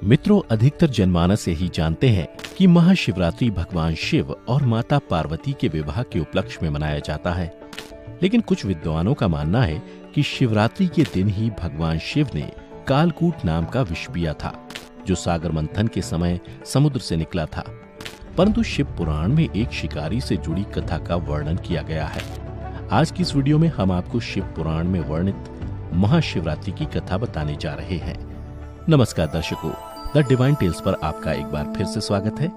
मित्रों, अधिकतर जनमानस यही जानते हैं कि महाशिवरात्रि भगवान शिव और माता पार्वती के विवाह के उपलक्ष्य में मनाया जाता है। लेकिन कुछ विद्वानों का मानना है कि शिवरात्रि के दिन ही भगवान शिव ने कालकूट नाम का विष पिया था, जो सागर मंथन के समय समुद्र से निकला था। परंतु शिव पुराण में एक शिकारी से जुड़ी कथा का वर्णन किया गया है। आज की इस वीडियो में हम आपको शिव पुराण में वर्णित महाशिवरात्रि की कथा बताने जा रहे हैं। नमस्कार दर्शकों, द डिवाइन टेल्स पर आपका एक बार फिर से स्वागत है।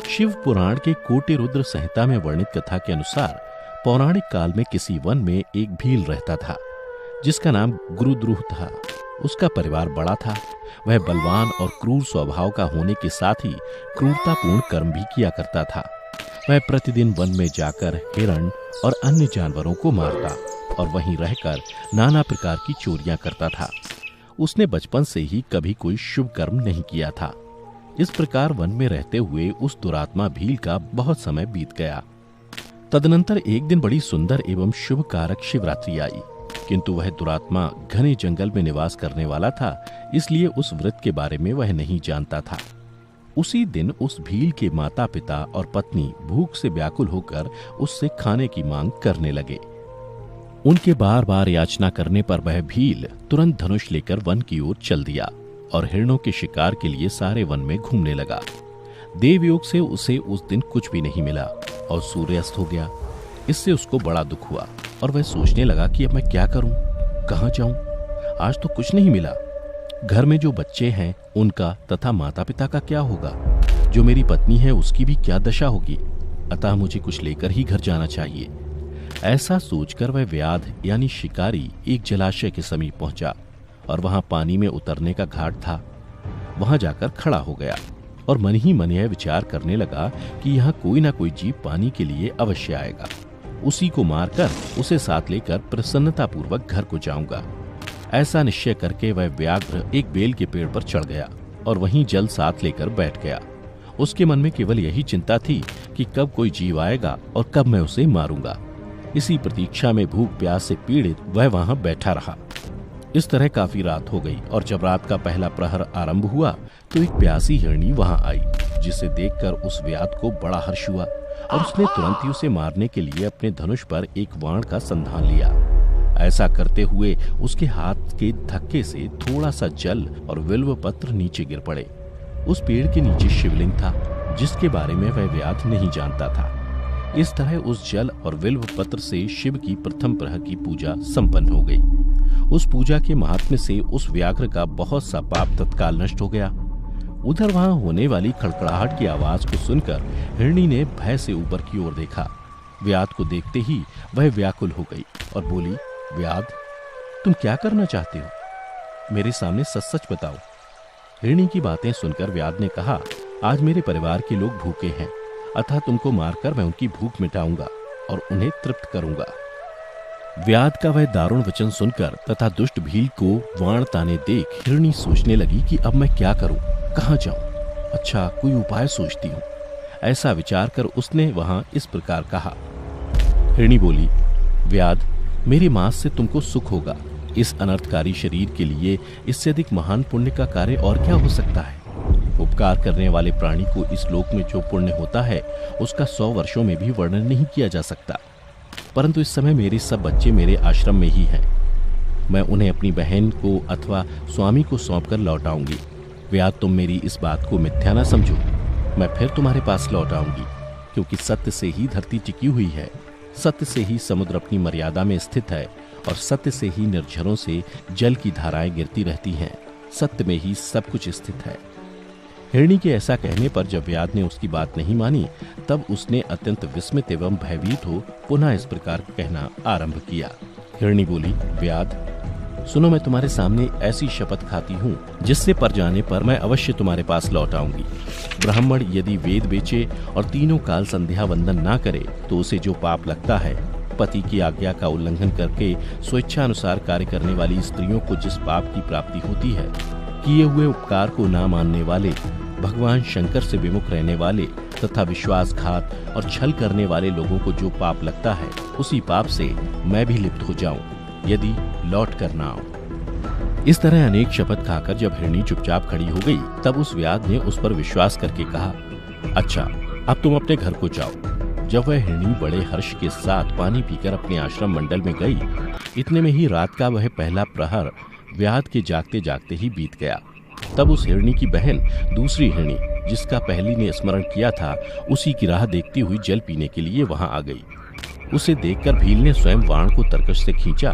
शिव पुराण के कोटि रुद्र संहिता में वर्णित कथा के अनुसार पौराणिक काल में किसी वन में एक भील रहता था, जिसका नाम गुरुद्रुह था। उसका परिवार बड़ा था। वह बलवान और क्रूर स्वभाव का होने के साथ ही क्रूरतापूर्ण कर्म भी किया करता था। वह प्रतिदिन वन में जाकर हिरण और अन्य जानवरों को मारता और वहीं रहकर नाना प्रकार की चोरियां करता था। उसने बचपन से ही कभी कोई शुभ कर्म नहीं किया था। इस प्रकार वन में रहते हुए उस दुरात्मा भील का बहुत समय बीत गया। तदनंतर एक दिन बड़ी सुंदर एवं शुभ कारक शिवरात्रि आई, किंतु वह दुरात्मा घने जंगल में निवास करने वाला था, इसलिए उस व्रत के बारे में वह नहीं जानता था। उसी दिन उस भील के माता पिता और पत्नी भूख से व्याकुल होकर उससे खाने की मांग करने लगे। उनके बार बार याचना करने पर वह भील तुरंत धनुष लेकर वन की ओर चल दिया और हिरणों के शिकार के लिए सारे वन में घूमने लगा। देवयोग से उसे उस दिन कुछ भी नहीं मिला और सूर्यास्त हो गया। इससे उसको बड़ा दुख हुआ और वह सोचने लगा कि अब मैं क्या करूं, कहां जाऊं। आज तो कुछ नहीं मिला। घर में जो बच्चे हैं उनका तथा माता पिता का क्या होगा, जो मेरी पत्नी है उसकी भी क्या दशा होगी। अतः मुझे कुछ लेकर ही घर जाना चाहिए। ऐसा सोचकर वह व्याध यानी शिकारी एक जलाशय के समीप पहुंचा और वहां पानी में उतरने का घाट था। वहां जाकर खड़ा हो गया और मन ही मन यह विचार करने लगा कि यहाँ कोई ना कोई जीव पानी के लिए अवश्य आएगा। उसी को मारकर उसे साथ लेकर प्रसन्नता पूर्वक घर को जाऊंगा। ऐसा निश्चय करके वह व्याघ्र एक बेल के पेड़ पर चढ़ गया और वहीं जल साथ लेकर बैठ गया। उसके मन में केवल यही चिंता थी कि कब कोई जीव आएगा और कब मैं उसे मारूंगा। इसी प्रतीक्षा में भूख प्यास से पीड़ित वह वहां बैठा रहा। इस तरह काफी रात हो गई और जब रात का पहला प्रहर आरंभ हुआ तो एक प्यासी हिरणी वहां आई, जिसे देखकर उस व्याध को बड़ा हर्ष हुआ और उसने तुरंत ही उसे मारने के लिए अपने धनुष पर एक बाण का संधान लिया। ऐसा करते हुए उसके हाथ के धक्के से थोड़ा सा जल और बिल्व पत्र नीचे गिर पड़े। उस पेड़ के नीचे शिवलिंग था, जिसके बारे में वह व्याध नहीं जानता था। इस तरह उस जल और बिल्व पत्र से शिव की प्रथम प्रहर की पूजा संपन्न हो गई। उस पूजा के महात्म्य से उस व्याघ्र का बहुत सा पाप तत्काल नष्ट हो गया। उधर वहां होने वाली खड़खड़ाहट की आवाज को सुनकर हिरणी ने भय से ऊपर की ओर देखा। व्याध को देखते ही वह व्याकुल हो गई और बोली, व्याध, तुम क्या करना चाहते हो? मेरे सामने सच सच बताओ। हिरणी की बातें सुनकर व्याध ने कहा, आज मेरे परिवार के लोग भूखे हैं, अतः तुमको मारकर मैं उनकी भूख मिटाऊंगा और उन्हें तृप्त करूंगा। व्याध का वह दारुण वचन सुनकर तथा दुष्ट भील को वाण ताने देख हिरणी सोचने लगी कि अब मैं क्या करूं, कहां जाऊं। अच्छा, कोई उपाय सोचती हूं। ऐसा विचार कर उसने वहां इस प्रकार कहा। हिरणी बोली, व्याध, मेरे मांस से तुमको सुख होगा। इस अनर्थकारी शरीर के लिए इससे अधिक महान पुण्य का कार्य और क्या हो सकता है। उपकार करने वाले प्राणी को इस लोक में जो पुण्य होता है उसका 100 वर्षों में भी वर्णन नहीं किया जा सकता। परंतु इस समय मेरे सब बच्चे मेरे आश्रम में ही हैं। मैं उन्हें अपनी बहन को अथवा स्वामी को सौंपकर लौटाऊंगी। व्याध, तुम मेरी इस बात को मिथ्या न समझो। मैं फिर तुम्हारे पास लौट आऊंगी, क्योंकि सत्य से ही धरती टिकी हुई है, सत्य से ही समुद्र अपनी मर्यादा में स्थित है और सत्य से ही निर्झरों से जल की धाराएं गिरती रहती हैं। सत्य में ही सब कुछ स्थित है। हिरणी के ऐसा कहने पर जब व्याध ने उसकी बात नहीं मानी, तब उसने अत्यंत विस्मित एवं भयभीत हो पुनः इस प्रकार कहना आरंभ किया। हिरणी बोली, व्याध, सुनो, मैं तुम्हारे सामने ऐसी शपथ खाती हूँ जिससे पर जाने पर मैं अवश्य तुम्हारे पास लौट आऊंगी। ब्राह्मण यदि वेद बेचे और तीनों काल संध्या वंदन ना करे तो उसे जो पाप लगता है, पति की आज्ञा का उल्लंघन करके स्वेच्छा अनुसार कार्य करने वाली स्त्रियों को जिस पाप की प्राप्ति होती है, किए हुए उपकार को ना मानने वाले, भगवान शंकर से विमुख रहने वाले तथा विश्वासघात और छल करने वाले लोगों को जो पाप लगता है, उसी पाप से मैं भी लिप्त हो जाऊं, यदि लौट कर ना आऊं। इस तरह अनेक शपथ खाकर जब हिरणी चुपचाप खड़ी हो गई, तब उस व्याध ने उस पर विश्वास करके कहा, अच्छा, अब तुम अपने घर को जाओ। जब वह हिरणी बड़े हर्ष के साथ पानी पीकर अपने आश्रम मंडल में गई, इतने में ही रात का वह पहला प्रहर व्याध के जागते जागते ही बीत गया। तब उस हिरणी की बहन दूसरी हिरणी, जिसका पहली ने स्मरण किया था, उसी की राह देखती हुई जल पीने के लिए वहां आ गई। उसे देखकर भील ने स्वयं बाण को तरकश से खींचा।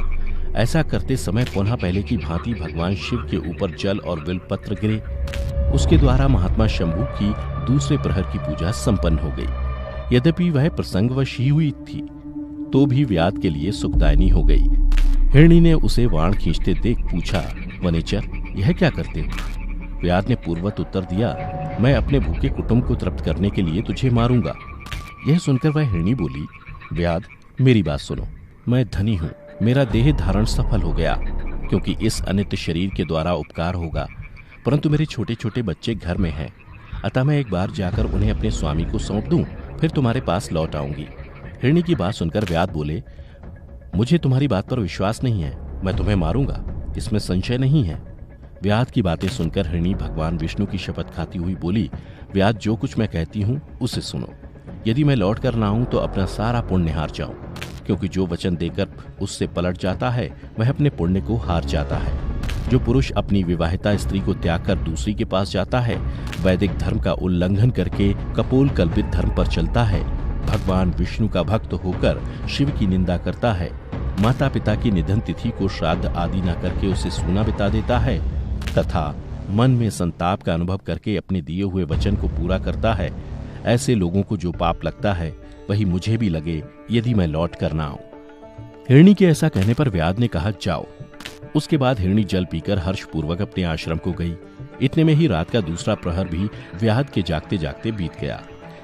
ऐसा करते समय पुनः पहले की भांति भगवान शिव के ऊपर जल और बिलपत्र गिरे। उसके द्वारा महात्मा शंभू की दूसरे प्रहर की पूजा संपन्न हो गई। यद्यपि वह प्रसंगवश ही हुई थी, तो भी व्याध के लिए सुखदायिनी हो गई। हिरणी ने उसे बाण खींचते देख पूछा, वनेचर, यह क्या करते हो? व्याध ने पूर्ववत उत्तर दिया, मैं अपने भूखे कुटुंब को तृप्त करने के लिए तुझे मारूंगा। यह सुनकर वह हिरणी बोली, व्याध, मेरी बात सुनो। मैं धनी हूँ, मेरा देह धारण सफल हो गया, क्योंकि इस अनित्य शरीर के द्वारा उपकार होगा, परंतु मेरे छोटे छोटे बच्चे घर में हैं। अतः मैं एक बार जाकर उन्हें अपने स्वामी को सौंप दूं, फिर तुम्हारे पास लौट आऊंगी। हिरणी की बात सुनकर व्याध बोले, मुझे तुम्हारी बात पर विश्वास नहीं है, मैं तुम्हें मारूंगा, इसमें संशय नहीं है। व्याध की बातें सुनकर हिरणी भगवान विष्णु की शपथ खाती हुई बोली, व्याध, जो कुछ मैं कहती हूँ उसे सुनो। यदि मैं लौट कर ना आऊं तो अपना सारा पुण्य हार जाऊं, क्योंकि जो वचन देकर उससे पलट जाता है वह अपने पुण्य को हार जाता है। जो पुरुष अपनी विवाहिता स्त्री को त्याग कर दूसरी के पास जाता है, वैदिक धर्म का उल्लंघन करके कपोल कल्पित धर्म पर चलता है, भगवान विष्णु का भक्त होकर शिव की निंदा करता है, माता पिता की निधन तिथि को श्राद्ध आदि न करके उसे सूना बिता देता है, तथा मन में संताप का अनुभव करके अपने दिए हुए वचन को पूरा करता है, ऐसे लोगों को जो पाप लगता है वही मुझे भी लगे, यदि मैं लौट कर ना आऊं। हिरणी के ऐसा कहने पर व्याध ने कहा, जाओ। उसके बाद हिरणी जल पीकर हर्षपूर्वक अपने आश्रम को गई। इतने में ही रात का दूसरा प्रहर भी व्याध के जागते जागते बीत गया।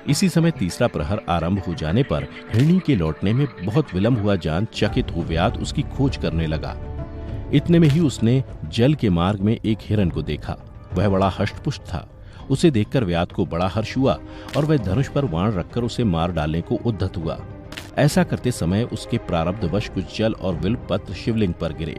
इसी समय तीसरा प्रहर आरंभ हो जाने पर हिरणी के लौटने में बहुत विलंब हुआ जान चकित हो व्याध उसकी खोज करने लगा। इतने में ही उसने जल के मार्ग में एक हिरण को देखा। वह बड़ा हष्टपुष्ट था। उसे देखकर व्याध को बड़ा हर्ष हुआ और वह धनुष पर बाण रखकर उसे मार डालने को उद्यत हुआ। ऐसा करते समय उसके प्रारब्धवश कुछ जल और बिल्वपत्र शिवलिंग पर गिरे।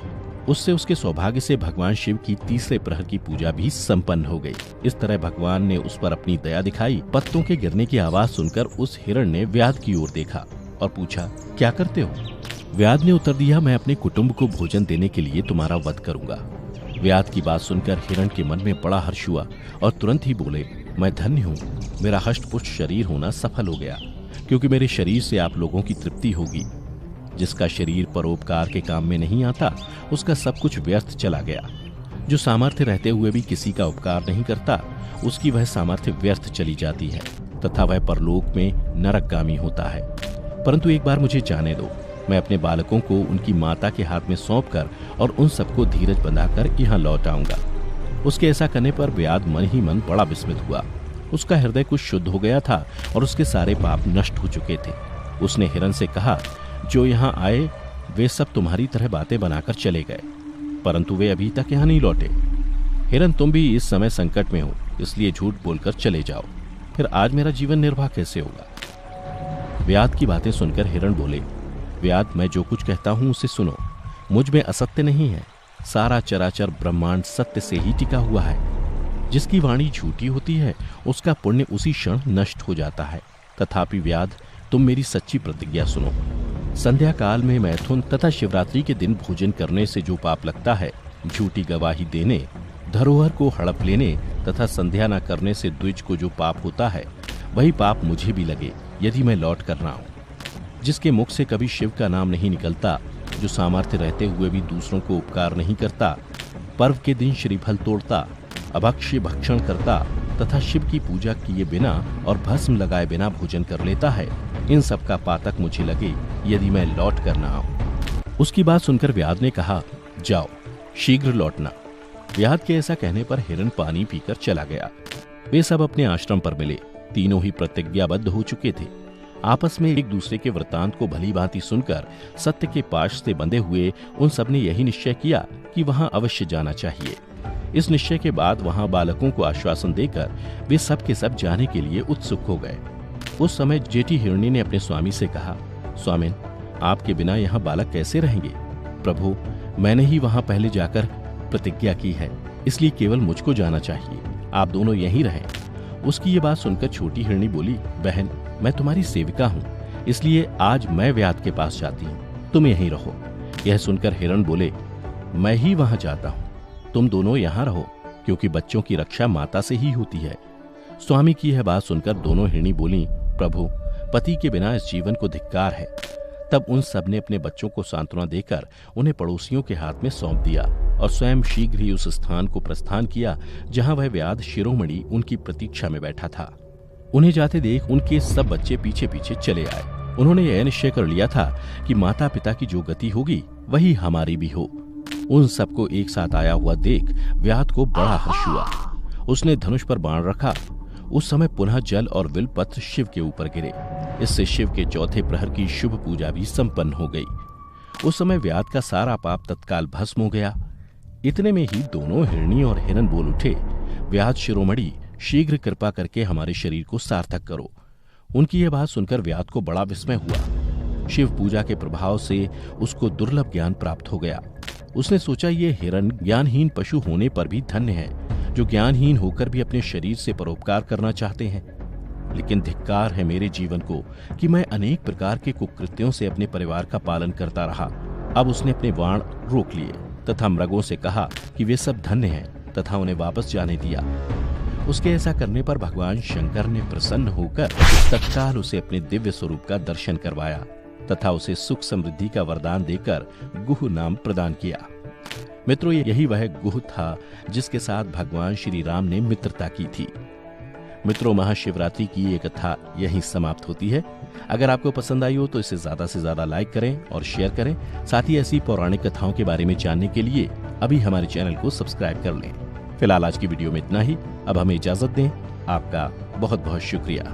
उससे उसके सौभाग्य से भगवान शिव की तीसरे प्रहर की पूजा भी संपन्न हो गई। इस तरह भगवान ने उस पर अपनी दया दिखाई। पत्तों के गिरने की आवाज सुनकर उस हिरण ने व्याध की ओर देखा और पूछा, क्या करते हो? व्याध ने उत्तर दिया, मैं अपने कुटुंब को भोजन देने के लिए तुम्हारा वध करूंगा। व्याध की बात सुनकर हिरण के मन में बड़ा हर्ष हुआ और तुरंत ही बोले, मैं धन्य हूँ, मेरा हष्टपुष्ट शरीर होना सफल हो गया, क्योंकि मेरे शरीर से आप लोगों की तृप्ति होगी। जिसका शरीर परोपकार के काम में नहीं आता, उसका सब कुछ व्यर्थ चला गया। जो सामर्थ्य रहते हुए भी किसी का उपकार नहीं करता, उसकी वह सामर्थ्य व्यर्थ चली जाती है तथा वह परलोक में नरकगामी होता है। परंतु एक बार मुझे जाने दो, मैं अपने बालकों को उनकी माता के हाथ में सौंपकर और उन सबको धीरज बंधाकर यहाँ लौट आऊंगा। उसके ऐसा करने पर व्याध मन ही मन बड़ा विस्मित हुआ। उसका हृदय कुछ शुद्ध हो गया था और उसके सारे पाप नष्ट हो चुके थे। उसने हिरण से कहा, जो यहाँ आए वे सब तुम्हारी तरह बातें बनाकर चले गए, परंतु वे अभी तक यहाँ नहीं लौटे। हिरण, तुम भी इस समय संकट में हो, इसलिए झूठ बोलकर चले जाओ, फिर आज मेरा जीवन निर्वाह कैसे होगा? व्याध की बातें सुनकर हिरण बोले, व्याध, मैं जो कुछ कहता हूँ उसे सुनो। मुझ में असत्य नहीं है, सारा चराचर ब्रह्मांड सत्य से ही टिका हुआ है। जिसकी वाणी झूठी होती है उसका पुण्य उसी क्षण नष्ट हो जाता है। तथापि व्याध, तुम मेरी सच्ची प्रतिज्ञा सुनो। संध्या काल में मैथुन तथा शिवरात्रि के दिन भोजन करने से जो पाप लगता है, झूठी गवाही देने, धरोहर को हड़प लेने तथा संध्या न करने से द्विज को जो पाप होता है, वही पाप मुझे भी लगे यदि मैं लौट कर ना आऊं। जिसके मुख से कभी शिव का नाम नहीं निकलता, जो सामर्थ्य रहते हुए भी दूसरों को उपकार नहीं करता, पर्व के दिन श्रीफल तोड़ता, अभक्ष्य भक्षण करता तथा शिव की पूजा किए बिना और भस्म लगाए बिना भोजन कर लेता है, इन सब का पातक मुझे लगे यदि मैं लौट कर ना आऊं। उसकी बात सुनकर व्याध ने कहा, जाओ, शीघ्र लौटना। व्याध के ऐसा कहने पर हिरण पानी पीकर चला गया। वे सब अपने आश्रम पर मिले। तीनों ही प्रतिज्ञाबद्ध हो चुके थे। आपस में एक दूसरे के वृतांत को भली भांति सुनकर सत्य के पाश से बंधे हुए उन सब ने यही निश्चय किया कि वहां अवश्य जाना चाहिए। इस निश्चय के बाद वहां बालकों को आश्वासन देकर वे सब के सब जाने के लिए उत्सुक हो गए। उस समय जेठी हिरणी ने अपने स्वामी से कहा, स्वामिन, आपके बिना यहाँ बालक कैसे रहेंगे? प्रभु, मैंने ही वहां पहले जाकर प्रतिज्ञा की है, इसलिए केवल मुझको जाना चाहिए, आप दोनों यहीं रहें। उसकी ये बात सुनकर छोटी हिरणी बोली, बहन मैं तुम्हारी सेविका हूँ, इसलिए आज मैं व्याध के पास जाती हूँ, तुम यहीं रहो। यह सुनकर हिरण बोले, मैं ही वहां जाता हूँ, तुम दोनों यहाँ रहो, क्योंकि बच्चों की रक्षा माता से ही होती है। स्वामी की यह बात सुनकर दोनों हिरणी बोली, प्रभु पति के बिना इस जीवन को धिक्कार है। तब उन सब ने अपने बच्चों को सांत्वना देकर उन्हें पड़ोसियों के हाथ में सौंप दिया और स्वयं शीघ्र ही उस स्थान को प्रस्थान किया जहां वह व्याध शिरोमणि उनकी प्रतीक्षा में बैठा था। उन्हें जाते देख उनके सब बच्चे पीछे पीछे चले आए। उन्होंने यह निश्चय कर लिया था कि माता पिता की जो गति होगी वही हमारी भी हो। उन सबको एक साथ आया हुआ देख व्याध को बड़ा हर्ष हुआ। उसने धनुष पर बाण रखा। उस समय पुनः जल और बिलपत्र शिव के ऊपर गिरे। इससे शिव के चौथे प्रहर की शुभ पूजा भी संपन्न हो गई। उस समय व्याध का सारा पाप तत्काल भस्म हो गया। इतने में ही दोनों हिरणी और हिरन बोल उठे, व्याध शिरोमणि शीघ्र कृपा करके हमारे शरीर को सार्थक करो। उनकी यह बात सुनकर व्याध को बड़ा विस्मय हुआ। शिव पूजा के प्रभाव से उसको दुर्लभ ज्ञान प्राप्त हो गया। उसने सोचा, ये हिरन ज्ञानहीन पशु होने पर भी धन्य है, जो ज्ञानहीन होकर भी अपने शरीर से परोपकार करना चाहते हैं। लेकिन धिक्कार है मेरे जीवन को कि मैं अनेक प्रकार के कुकृत्यों से अपने परिवार का पालन करता रहा। अब उसने अपने बाण रोक लिए तथा मृगों से कहा कि वे सब धन्य हैं तथा उन्हें वापस जाने दिया। उसके ऐसा करने पर भगवान शंकर ने प्रसन्न होकर तत्काल उसे अपने दिव्य स्वरूप का दर्शन करवाया तथा उसे सुख समृद्धि का वरदान देकर गुह नाम प्रदान किया। मित्रों, यही वह गुह था जिसके साथ भगवान श्री राम ने मित्रता की थी। मित्रों, महाशिवरात्रि की ये कथा यहीं समाप्त होती है। अगर आपको पसंद आई हो तो इसे ज्यादा से ज्यादा लाइक करें और शेयर करें। साथ ही ऐसी पौराणिक कथाओं के बारे में जानने के लिए अभी हमारे चैनल को सब्सक्राइब कर लें। फिलहाल आज की वीडियो में इतना ही। अब हमें इजाजत दें। आपका बहुत बहुत शुक्रिया।